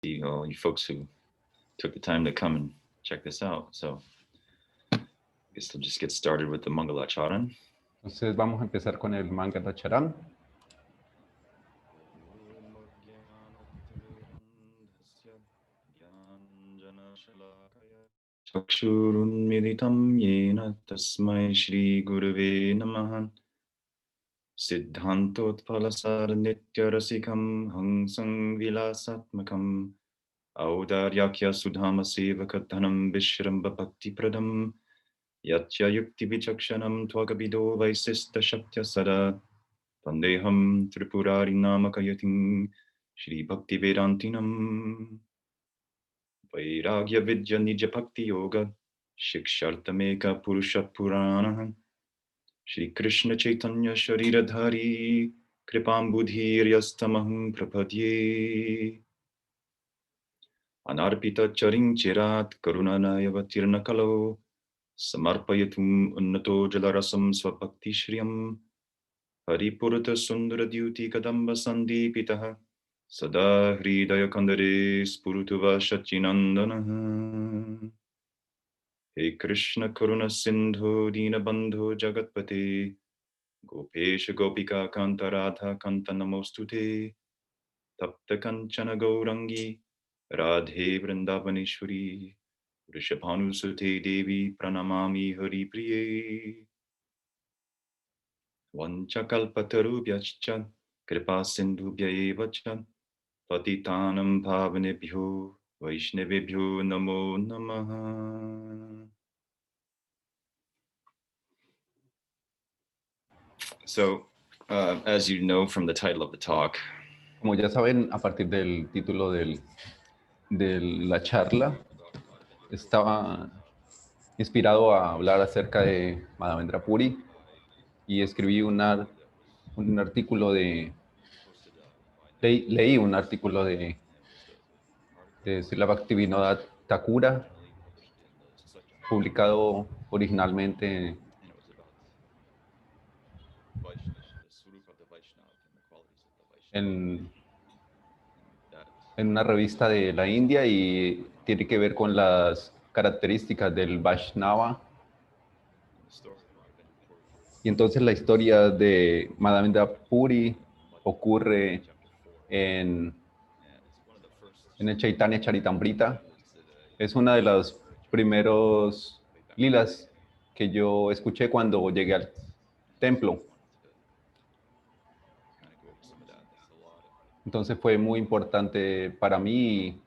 all you folks who took the time to come and check this out. So I guess we'll just get started with the Mangalacharan. Entonces vamos a empezar con el Mangalacharan. Chakshurunmilitam yena tasmai Shri Gurave namaha Siddhantotpalasar nityarasikam hangsang vilasatmakam Audaryakya sudhama sevakadhanam vishramba bhakti pradam Yatya yukti vichakshanam tvagabido vaisista shaktya sada Vandeham tripurari namakayatim Shri Bhakti Vedantinam Vairagya Vidya Nija Bhakti Yoga Shikshartameka Purusha Purana Shri Krishna Chaitanya Shariradhari Kripam Budhir Yastamaham Prapadye Anarpita Charing Chirat Karunanayavatirna Kalo Samarpayatum Unnato Jalarasam Swabhakti Shriyam Haripurta Sundara Dyuti Kadamba Sandipitaha Sada Hridaya Kandare Spurutuva Shachinandana He Krishna Karuna Sindhu Dina Bandhu Jagatpate Gopesha Gopika Kanta Radha Kanta Namostute Tapta Kanchana Gaurangi Radhe Vrindavaneshwari Rishabhanu Sute Devi Pranamami Hari Priye Vanchakalpatarubhyascha Kripa Sindhubhya Evacha Patitanam Bhavanebhyo Vaishnavebhyo Namo Namaha. So, as you know from the title of the talk, Como ya saben, a partir del título de la charla, estaba inspirado a hablar acerca de Madhavendra Puri y escribí un artículo leí un artículo de Srila Bhaktivinoda Thakura, publicado originalmente en una revista de la India y tiene que ver con las características del Vaishnava. Y entonces la historia de Madhavendra Puri ocurre en el Chaitanya Charitamrita. Es una de los primeros lilas que yo escuché cuando llegué al templo. Entonces fue muy importante para mí.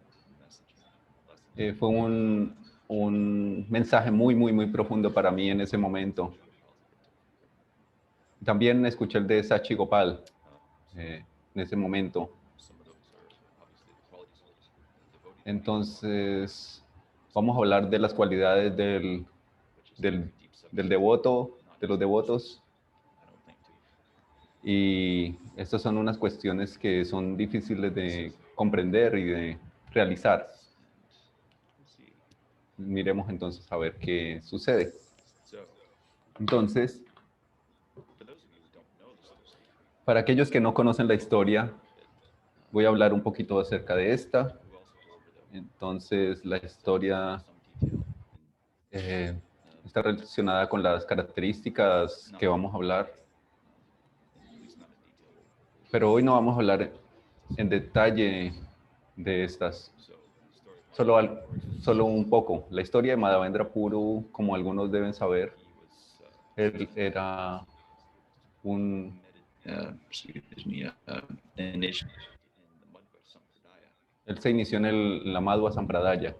Fue un mensaje muy, muy, muy profundo para mí en ese momento. También escuché el de Sachi Gopal en ese momento. Entonces, vamos a hablar de las cualidades del devoto, de los devotos. Y estas son unas cuestiones que son difíciles de comprender y de realizar. Miremos entonces a ver qué sucede. Entonces, para aquellos que no conocen la historia, voy a hablar un poquito acerca de esta. Entonces, la historia está relacionada con las características que vamos a hablar. Pero hoy no vamos a hablar en detalle de estas. Solo un poco. La historia de Madhavendra Puri, como algunos deben saber, él era un... Él se inició en la Madhva Sampradaya.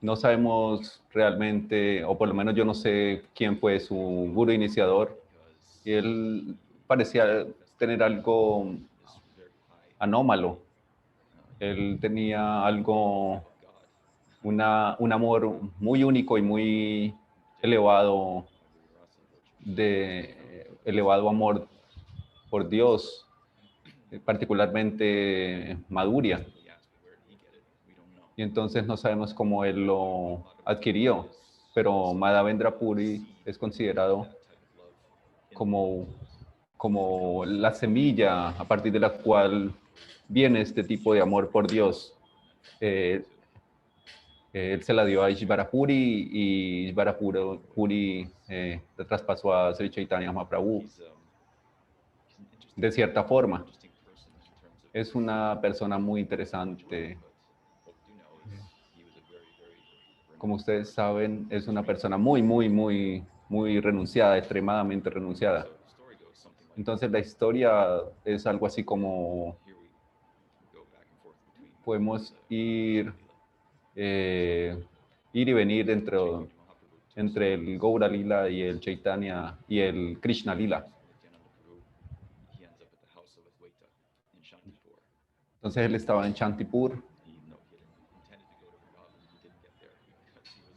No sabemos realmente, o por lo menos yo no sé quién fue su guru iniciador. Y él parecía tener algo anómalo. Él tenía un amor muy único y muy elevado, elevado amor por Dios, particularmente Madhurya. Y entonces no sabemos cómo él lo adquirió, pero Madhavendra Puri es considerado como la semilla a partir de la cual viene este tipo de amor por Dios. Él se la dio a Ishvara Puri y Ishvara Puri le traspasó a Sri Chaitanya Mahaprabhu. De cierta forma, es una persona muy interesante. Como ustedes saben, es una persona muy renunciada, extremadamente renunciada. Entonces la historia es algo así como podemos ir y venir entre el Gaura Lila y el Chaitanya y el Krishna Lila. Entonces él estaba en Chantipur.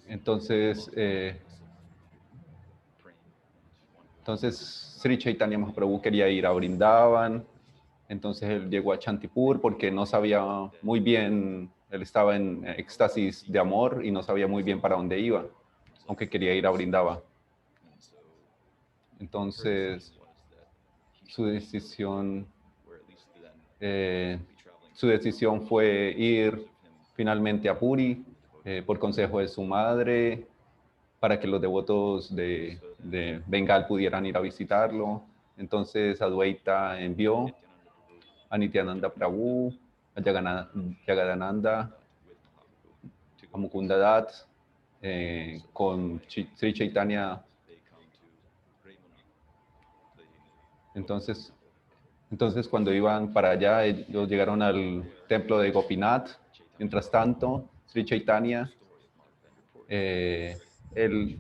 Entonces Sri Chaitanya Mahaprabhu quería ir a Vrindavan. Entonces él llegó a Chantipur porque no sabía muy bien, él estaba en éxtasis de amor y no sabía muy bien para dónde iba, aunque quería ir a Vrindavan. Entonces su decisión fue ir finalmente a Puri por consejo de su madre para que los devotos de Bengal pudieran ir a visitarlo. Entonces Adwaita envió a Nityananda Prabhu, a Jagadananda, a Mukunda Dat, con Sri Chaitanya. Entonces cuando iban para allá, ellos llegaron al templo de Gopinath. Mientras tanto, Sri Chaitanya, él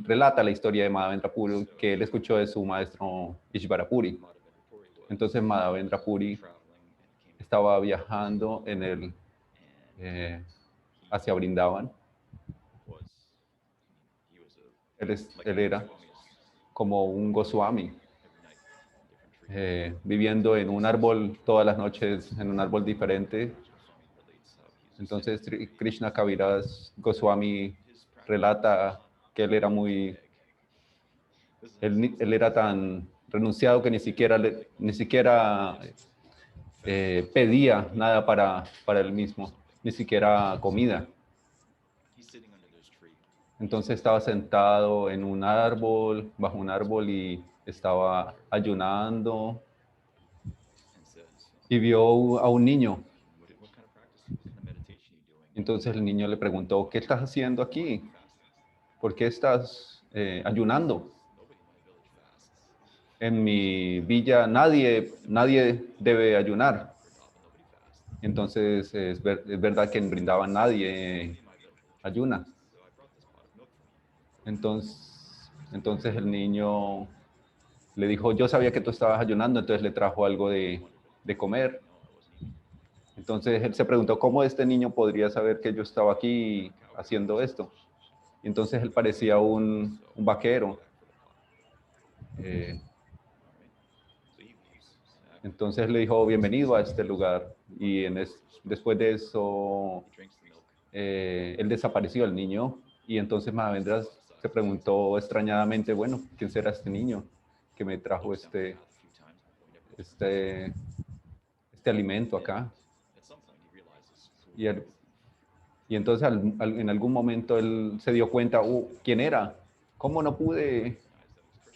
relata la historia de Madhavendra Puri que él escuchó de su maestro Ishvara Puri. Entonces Madhavendra Puri estaba viajando hacia Vrindavan. Él era como un Goswami, viviendo en un árbol todas las noches, en un árbol diferente. Entonces Krishna Kaviraj Goswami relata que él era tan renunciado que ni siquiera pedía nada para él mismo, ni siquiera comida. Entonces estaba sentado en un árbol, bajo un árbol, y estaba ayunando y vio a un niño. Entonces el niño le preguntó, ¿qué estás haciendo aquí? ¿Por qué estás ayunando? En mi villa nadie debe ayunar. Entonces es verdad que en Vrindavan nadie ayuna. Entonces el niño le dijo, yo sabía que tú estabas ayunando, entonces le trajo algo de comer. Entonces él se preguntó, ¿cómo este niño podría saber que yo estaba aquí haciendo esto? Y entonces él parecía un vaquero. Entonces le dijo, bienvenido a este lugar. Y después de eso, él desapareció, el niño. Y entonces Madhavendra se preguntó extrañadamente, bueno, ¿quién será este niño que me trajo este alimento acá? Y entonces en algún momento él se dio cuenta, ¿quién era? ¿Cómo no pude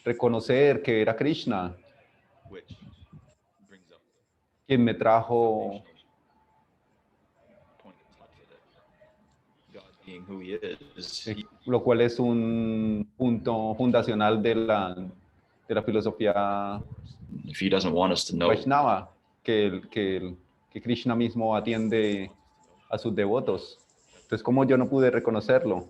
reconocer que era Krishna quien me trajo? Lo cual es un punto fundacional de la filosofía If he doesn't want us to know, Vaishnava, que Krishna mismo atiende a sus devotos. Entonces, ¿cómo yo no pude reconocerlo?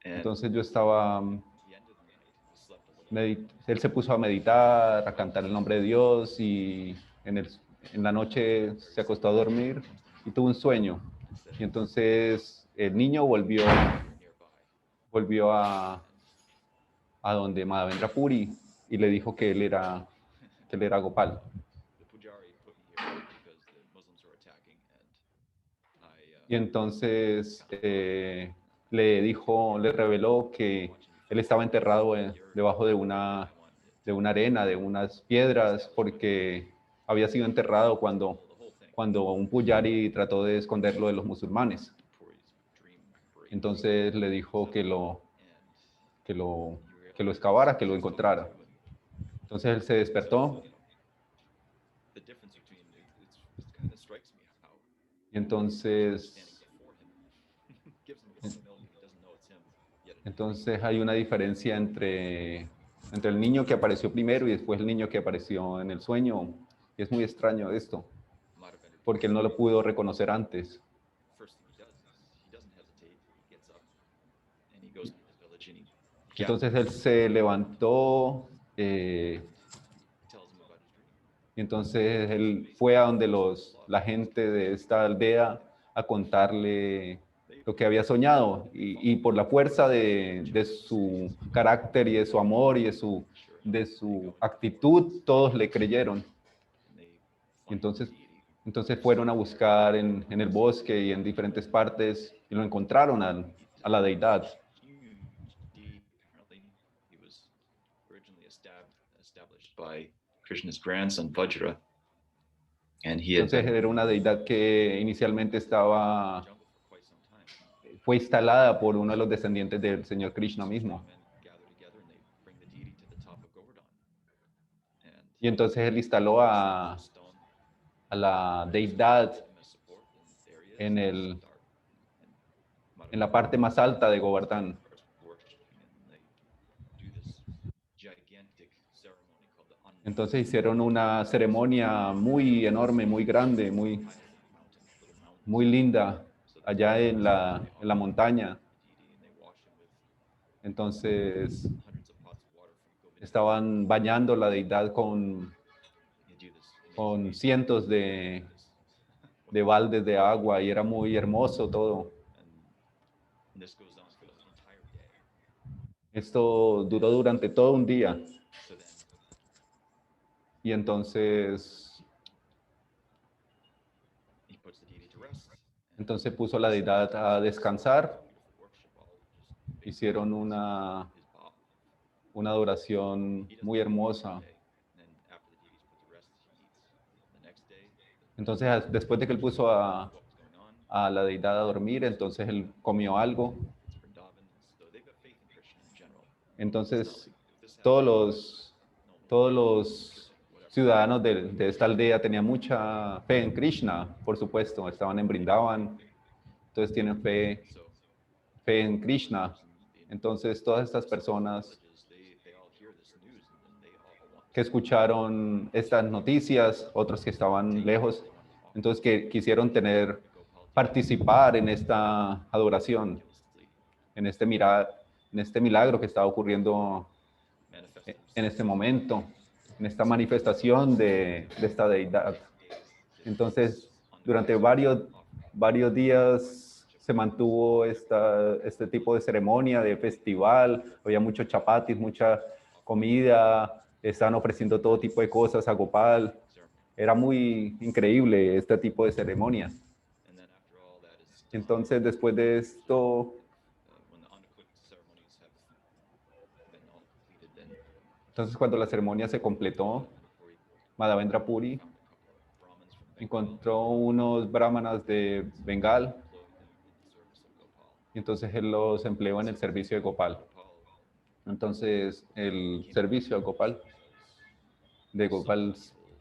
Entonces yo estaba, él se puso a meditar, a cantar el nombre de Dios, y en la noche se acostó a dormir y tuvo un sueño. Y entonces el niño volvió a donde Madhavendra Puri y le dijo que él era Gopal. Y entonces le reveló que él estaba enterrado debajo de una arena, de unas piedras, porque había sido enterrado cuando un puyari trató de esconderlo de los musulmanes. Entonces le dijo que lo excavara, que lo encontrara. Entonces él se despertó y entonces hay una diferencia entre el niño que apareció primero y después el niño que apareció en el sueño. Y es muy extraño esto, porque él no lo pudo reconocer antes. Entonces él se levantó y entonces él fue a donde la gente de esta aldea a contarle lo que había soñado y por la fuerza de su carácter y de su amor y de su actitud, todos le creyeron. Y entonces fueron a buscar en el bosque y en diferentes partes y lo encontraron a la deidad. By Krishna's grandson Vajra, and he had Entonces been era una deidad que inicialmente fue instalada por uno de los descendientes del señor Krishna mismo. Y entonces él instaló a la deidad en la parte más alta de Govardhan. Entonces hicieron una ceremonia muy enorme, muy grande, muy linda allá en la montaña. Entonces estaban bañando la deidad con cientos de baldes de agua y era muy hermoso todo. Esto duró durante todo un día. Y entonces puso a la deidad a descansar. Hicieron una adoración muy hermosa. Entonces, después de que él puso a la deidad a dormir, entonces él comió algo. Entonces, todos los ciudadanos de esta aldea tenían mucha fe en Krishna, por supuesto, estaban en Brindavan, entonces tienen fe en Krishna. Entonces, todas estas personas que escucharon estas noticias, otros que estaban lejos, entonces que quisieron participar en esta adoración, en este milagro que estaba ocurriendo en este momento, en esta manifestación de esta deidad. Entonces, durante varios días se mantuvo este tipo de ceremonia, de festival, había muchos chapatis, mucha comida, estaban ofreciendo todo tipo de cosas a Gopal. Era muy increíble este tipo de ceremonias. Entonces, después de esto, cuando la ceremonia se completó, Madhavendra Puri encontró unos brahmanas de Bengal y entonces él los empleó en el servicio de Gopal. Entonces, el servicio a Gopal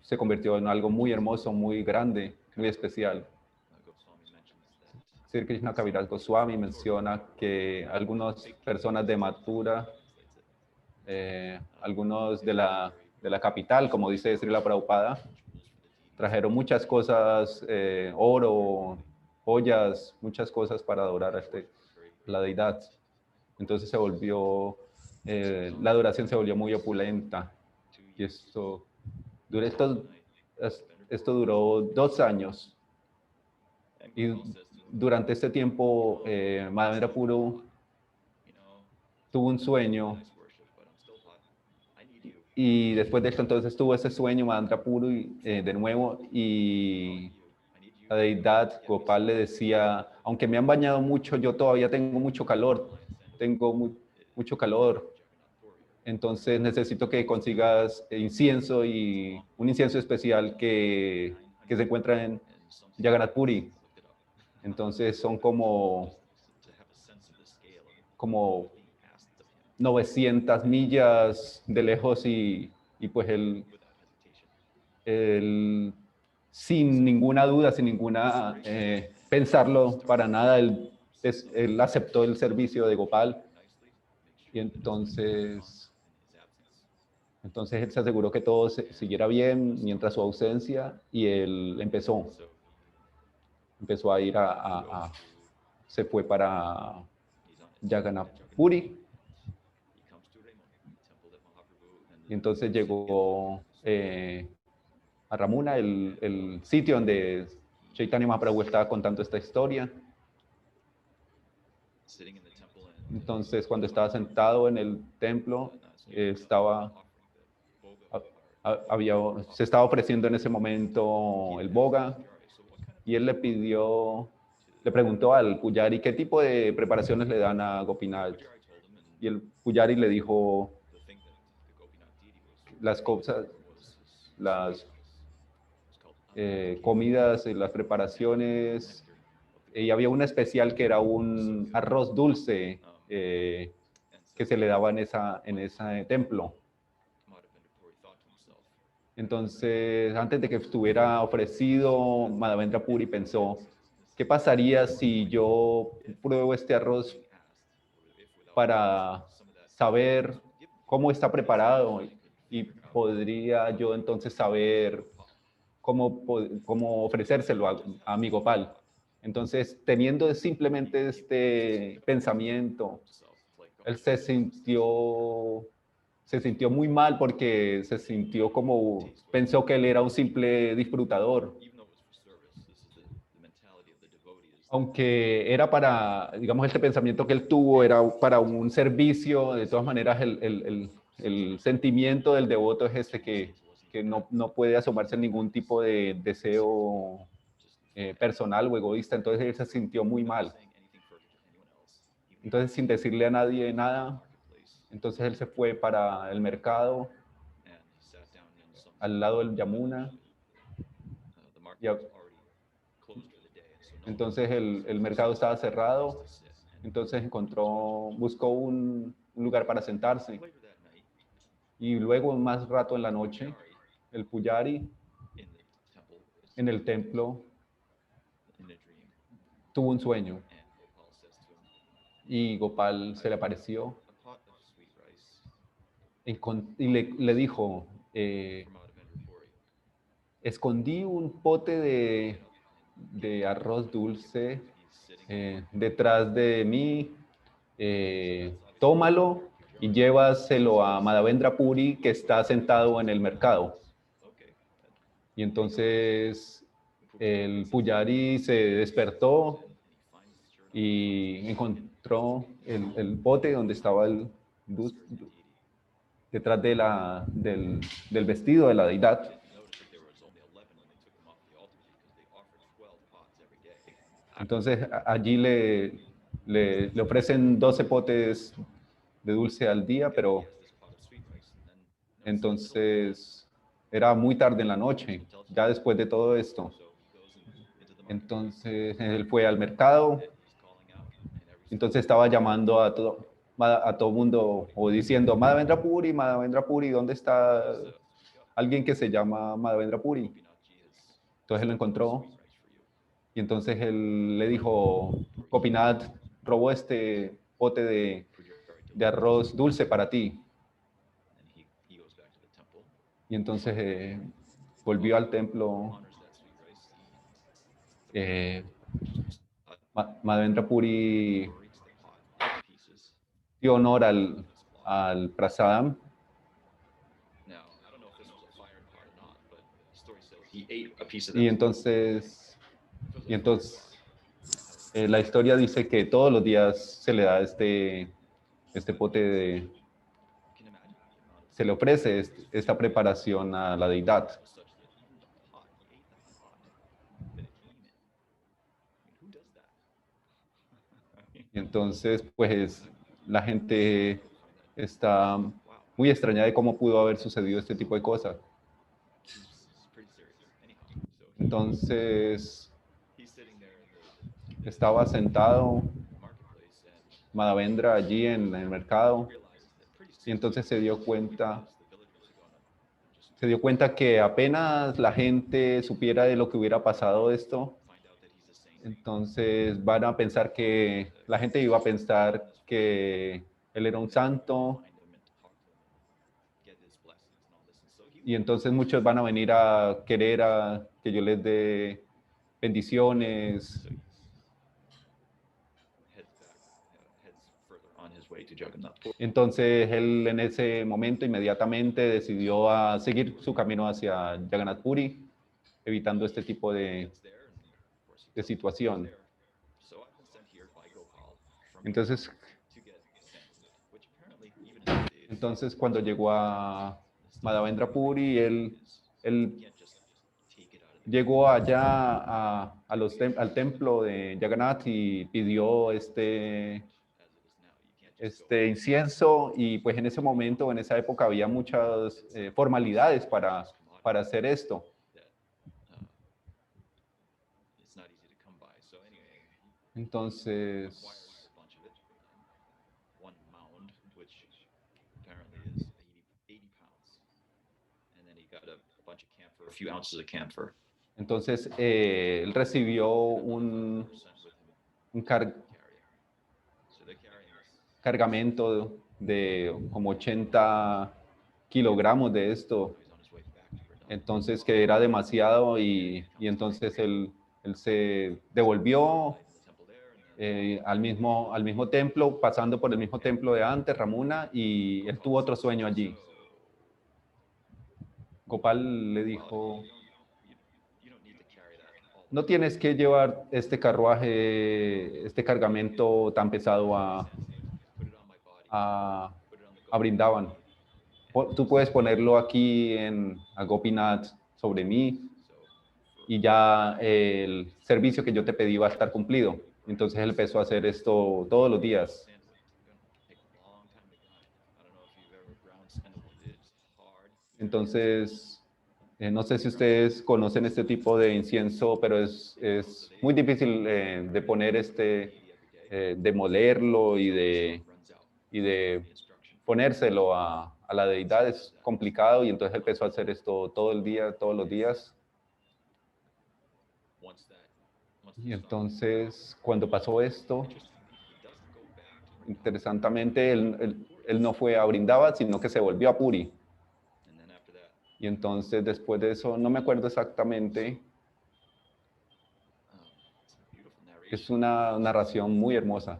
se convirtió en algo muy hermoso, muy grande, muy especial. Sri Krishna Kaviraj Goswami menciona que algunas personas de Mathura, algunos de la capital, como dice Srila Prabhupada, trajeron muchas cosas, oro, joyas, muchas cosas para adorar a la deidad. Entonces la adoración se volvió muy opulenta. Y esto duró 2 años. Y durante este tiempo, Madhavendra Puri tuvo un sueño. Y después de esto, entonces tuvo ese sueño Madhavendra Puri de nuevo y la deidad, Gopal le decía, aunque me han bañado mucho, yo todavía tengo mucho calor, tengo mucho calor, entonces necesito que consigas incienso y un incienso especial que se encuentra en Jagannath Puri. Entonces son como 900 millas de lejos y pues él, sin ninguna duda, sin ninguna pensarlo para nada, él aceptó el servicio de Gopal y entonces él se aseguró que todo siguiera bien mientras su ausencia y él empezó a ir se fue para Jagannath Puri y entonces llegó a Ramuna, el sitio donde Chaitanya Mahaprabhu estaba contando esta historia. Entonces, cuando estaba sentado en el templo, se estaba ofreciendo en ese momento el boga y él le preguntó al Pujari qué tipo de preparaciones le dan a Gopinath. Y el Pujari le dijo las cosas, las comidas, las preparaciones, y había una especial que era un arroz dulce que se le daba en ese templo. Entonces, antes de que estuviera ofrecido, Madhavendra Puri pensó, ¿qué pasaría si yo pruebo este arroz para saber cómo está preparado y podría yo entonces saber cómo ofrecérselo a mi Gopal? Entonces, teniendo simplemente este pensamiento, él se sintió muy mal porque se sintió pensó que él era un simple disfrutador. Aunque era digamos, este pensamiento que él tuvo era para un servicio, de todas maneras el sentimiento del devoto es que no puede asomarse en ningún tipo de deseo personal o egoísta, entonces él se sintió muy mal. Entonces, sin decirle a nadie nada, entonces él se fue para el mercado, al lado del Yamuna, y entonces el mercado estaba cerrado, entonces buscó un lugar para sentarse. Y luego, más rato en la noche, el Pujari en el templo tuvo un sueño y Gopal se le apareció y le dijo, escondí un pote de arroz dulce detrás de mí, tómalo y llévaselo a Madhavendra Puri que está sentado en el mercado. Y entonces el Pujari se despertó y encontró el bote donde estaba detrás del vestido de la deidad. Entonces allí le ofrecen 12 potes de dulce al día, pero entonces era muy tarde en la noche, ya después de todo esto. Entonces él fue al mercado, entonces estaba llamando a todo mundo o diciendo, Madhavendra Puri, ¿dónde está alguien que se llama Madhavendra Puri? Entonces él lo encontró y entonces él le dijo, Gopinath robó este pote de arroz dulce para ti. Y entonces volvió al templo. Madhavendra Puri dio honor al prasadam. Y entonces la historia dice que todos los días se le da este pote se le ofrece esta preparación a la deidad. Entonces, pues la gente está muy extrañada de cómo pudo haber sucedido este tipo de cosas. Entonces, estaba sentado Madhavendra allí en el mercado y entonces se dio cuenta que apenas la gente supiera de lo que hubiera pasado esto, entonces van a pensar que la gente iba a pensar que él era un santo y entonces muchos van a venir a querer que yo les dé bendiciones. Entonces él en ese momento inmediatamente decidió a seguir su camino hacia Jagannath Puri, evitando este tipo de situación. Entonces cuando llegó a Madhavendra Puri, él llegó allá al templo de Jagannath y pidió este incienso y pues en ese momento, en esa época había muchas formalidades para hacer esto. Entonces, él recibió un cargamento de como 80 kilogramos de esto. Entonces, que era demasiado y entonces él se devolvió al mismo templo, pasando por el mismo templo de antes, Ramuna, y él tuvo otro sueño allí. Gopal le dijo, no tienes que llevar este carruaje, este cargamento tan pesado a Brindavan. Tú puedes ponerlo aquí a Gopinath sobre mí y ya el servicio que yo te pedí va a estar cumplido. Entonces él empezó a hacer esto todos los días. Entonces, no sé si ustedes conocen este tipo de incienso, pero es muy difícil de poner de molerlo y de ponérselo a la deidad. Es complicado y entonces él empezó a hacer esto todo el día, todos los días. Y entonces, cuando pasó esto, interesantemente, él no fue a Vrindavan, sino que se volvió a Puri. Y entonces, después de eso, no me acuerdo exactamente. Es una narración muy hermosa.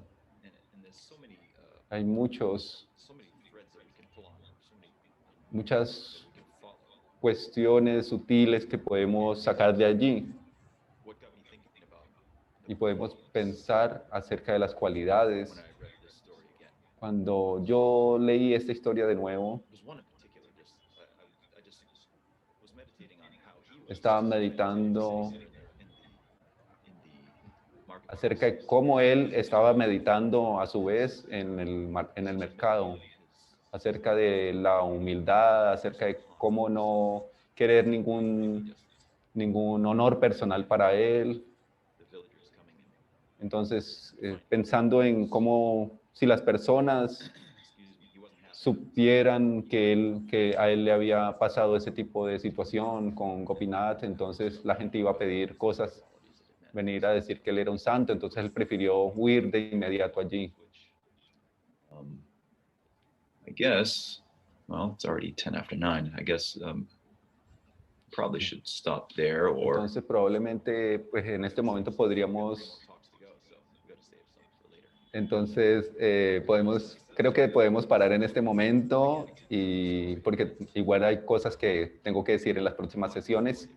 Hay muchas cuestiones sutiles que podemos sacar de allí. Y podemos pensar acerca de las cualidades. Cuando yo leí esta historia de nuevo, estaba meditando acerca de cómo él estaba meditando a su vez en el mercado, acerca de la humildad, acerca de cómo no querer ningún honor personal para él. Entonces, pensando en cómo si las personas supieran que a él le había pasado ese tipo de situación con Gopinath, entonces la gente iba a pedir cosas, venir a decir que él era un santo, entonces él prefirió huir de inmediato allí. I guess, well, it's already 10 after 9. I guess probably should stop there or... Entonces probablemente pues en este momento podríamos... Entonces creo que podemos parar en este momento y porque igual hay cosas que tengo que decir en las próximas sesiones.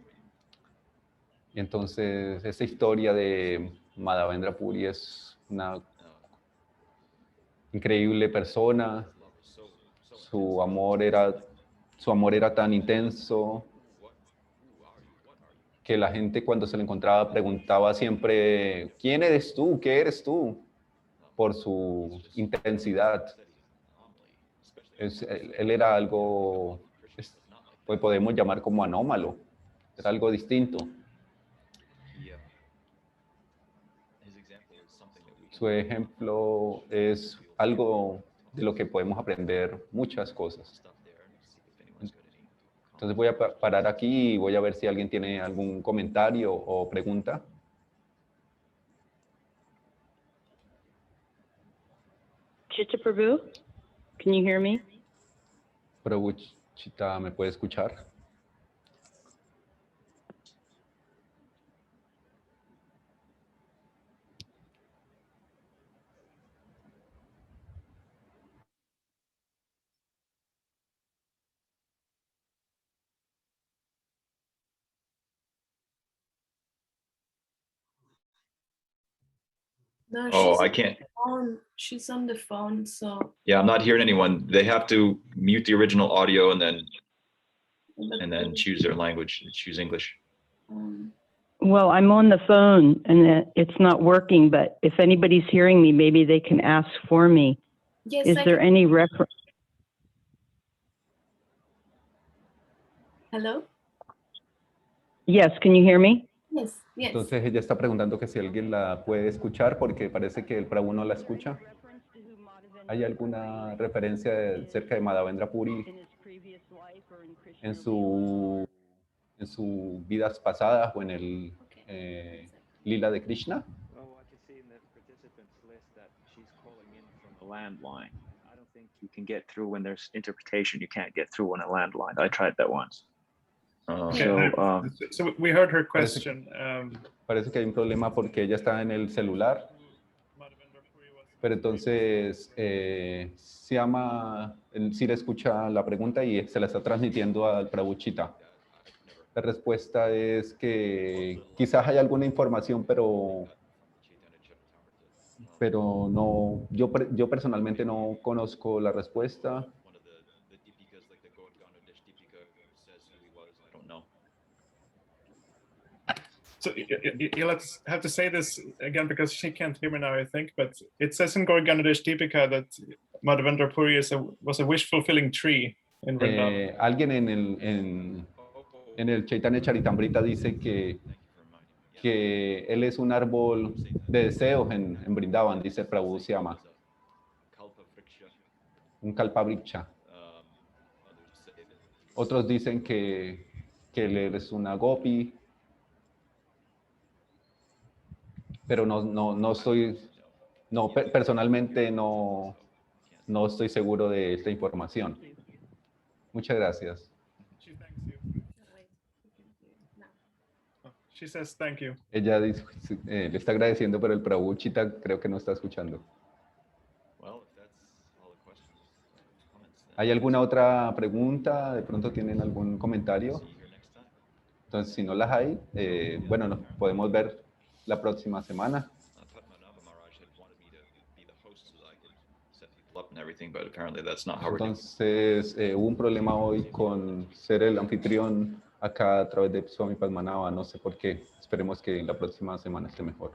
Y entonces esta historia de Madhavendra Puri es una increíble persona. Su amor era tan intenso que la gente cuando se le encontraba preguntaba siempre, ¿quién eres tú? ¿Qué eres tú? por su intensidad. Él era algo, pues podemos llamar como anómalo, era algo distinto. Su ejemplo es algo de lo que podemos aprender muchas cosas. Entonces voy a parar aquí y voy a ver si alguien tiene algún comentario o pregunta. Chitta Prabhu, can you hear me? Prabhu Chita, ¿me puede escuchar? No, Oh, she's I on can't. the phone. She's on the phone, so. Yeah, I'm not hearing anyone. They have to mute the original audio and then choose their language, choose English. Well, I'm on the phone and it's not working, but if anybody's hearing me, maybe they can ask for me. Yes, Is there any reference? Hello? Yes, can you hear me? Yes, yes. Entonces ella está preguntando que si alguien la puede escuchar porque parece que el Prabhu no la escucha. ¿Hay alguna referencia cerca de Madhavendra Puri en sus vidas pasadas o en el lila de Krishna? Oh, I can see in the participants list that she's calling in from a landline. I don't think you can get through when there's interpretation. You can't get through on a landline. I tried that once. So we heard her question. Parece que hay un problema porque ella está en el celular, pero entonces Siama sí le escucha la pregunta y se la está transmitiendo al Prabhu Chita. La respuesta es que quizás hay alguna información, pero no, yo personalmente no conozco la respuesta. So you'll have to say this again because she can't hear me now, I think. But it says in Gaur Ganodesh Deepika that Madhavendra Puri was a wish-fulfilling tree in Vrindavan. Alguien en el Chaitanya Charitamrita dice que él es un árbol de deseos en Vrindavan, dice Prabhu Siama. Un kalpavriksha. Otros dicen que él es una gopi, pero personalmente no estoy seguro de esta información. Muchas gracias. She thanks you. She says thank you. Ella dice, le está agradeciendo, pero el Prabhu Chita creo que no está escuchando. ¿Hay alguna otra pregunta? ¿De pronto tienen algún comentario? Entonces, si no las hay, bueno, nos podemos ver la próxima semana. Entonces, hubo un problema hoy con ser el anfitrión acá a través de Swami Padmanabha, no sé por qué. Esperemos que la próxima semana esté mejor.